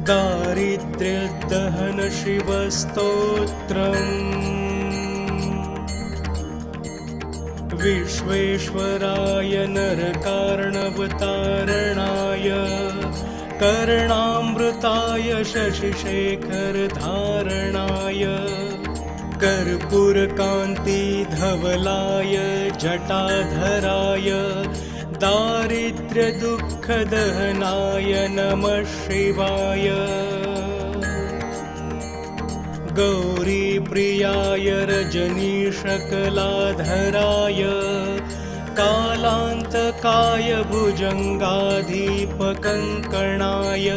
दारिद्र्यदहन शिवस्तोत्रम् विश्वेश्वराय नरकार्णवतारणाय कर्णामृताय शशिशेखरधारणाय कर्पूरकान्तिधवलाय जटाधराय दारिद्र्यदुःखदहनाय नमः शिवाय गौरीप्रियाय रजनीशकलाधराय कालान्तकाय भुजङ्गाधिपकङ्कणाय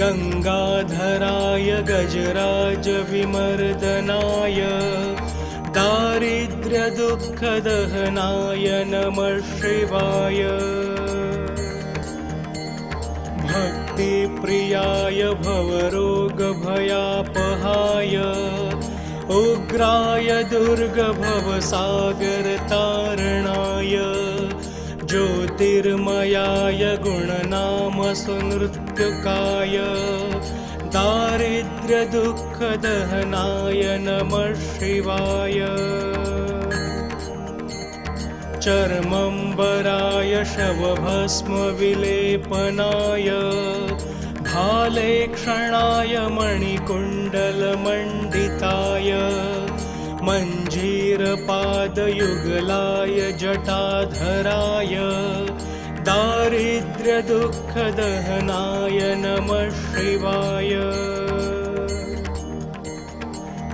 गङ्गाधराय गजराजविमर्दनाय दारिद्र्यदुःखदहनाय नमः शिवाय भक्तिप्रियाय भवरोगभयापहाय उग्राय दुर्गभवसागरतारणाय ज्योतिर्मयाय गुणनामसुनृत्यकाय दारिद्र्यदुःखदहनाय नमः शिवाय चर्मम्बराय शवभस्मविलेपनाय भालेक्षणाय मणिकुण्डलमण्डिताय मञ्जीरपादयुगलाय जटाधराय दारिद्र्यदुःखदहनाय नमः शिवाय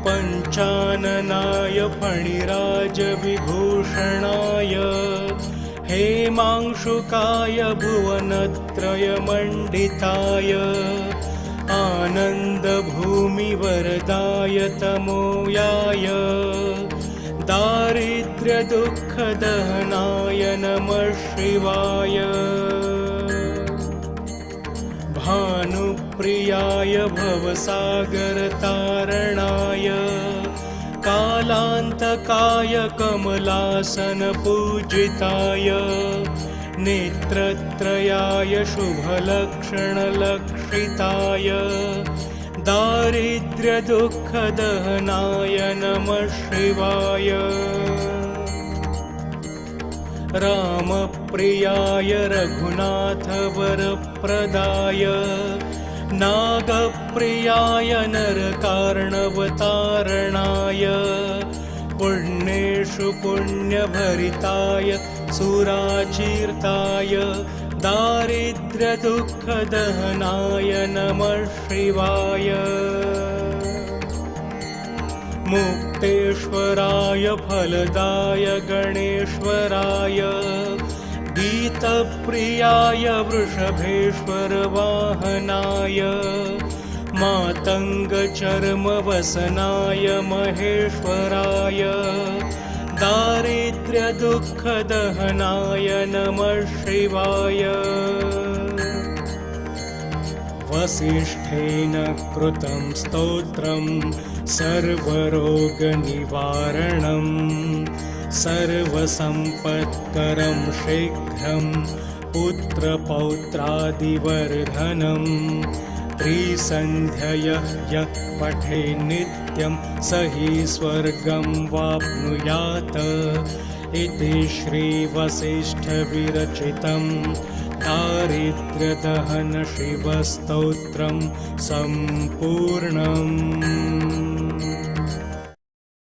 पञ्चाननाय फणिराजविभूषणाय हेमांशुकाय भुवनत्रयमण्डिताय आनन्दभूमिवरदाय तमोयाय दारिद्र्यदुःखदहनाय नमः शिवाय भानुप्रियाय भवसागरतारणाय कालान्तकाय कमलासनपूजिताय नेत्रत्रयाय शुभलक्षणलक्षिताय दारिद्र्यदुःखदहनाय नमः शिवाय रामप्रियाय रघुनाथवरप्रदाय नागप्रियाय नरकार्णवतारणाय पुण्येषु पुण्यभरिताय सुराचीर्ताय दारिद्र्यदुःखदहनाय नमः शिवाय मुक्तेश्वराय फलदाय गणेश्वराय गीतप्रियाय वृषभेश्वरवाहनाय मातङ्गचर्मवसनाय महेश्वराय दारिद्र्यदुःखदहनाय नमः शिवाय वसिष्ठेन कृतं स्तोत्रं सर्वरोगनिवारणं सर्वसम्पत्करं शीघ्रं पुत्रपौत्रादिवर्धनं त्रिसन्ध्यय यः पठे नित्यं स हि स्वर्गं वाप्नुयात् इति श्रीवसिष्ठविरचितं दारिद्र्यदहन शिवस्तोत्रं सम्पूर्णम्।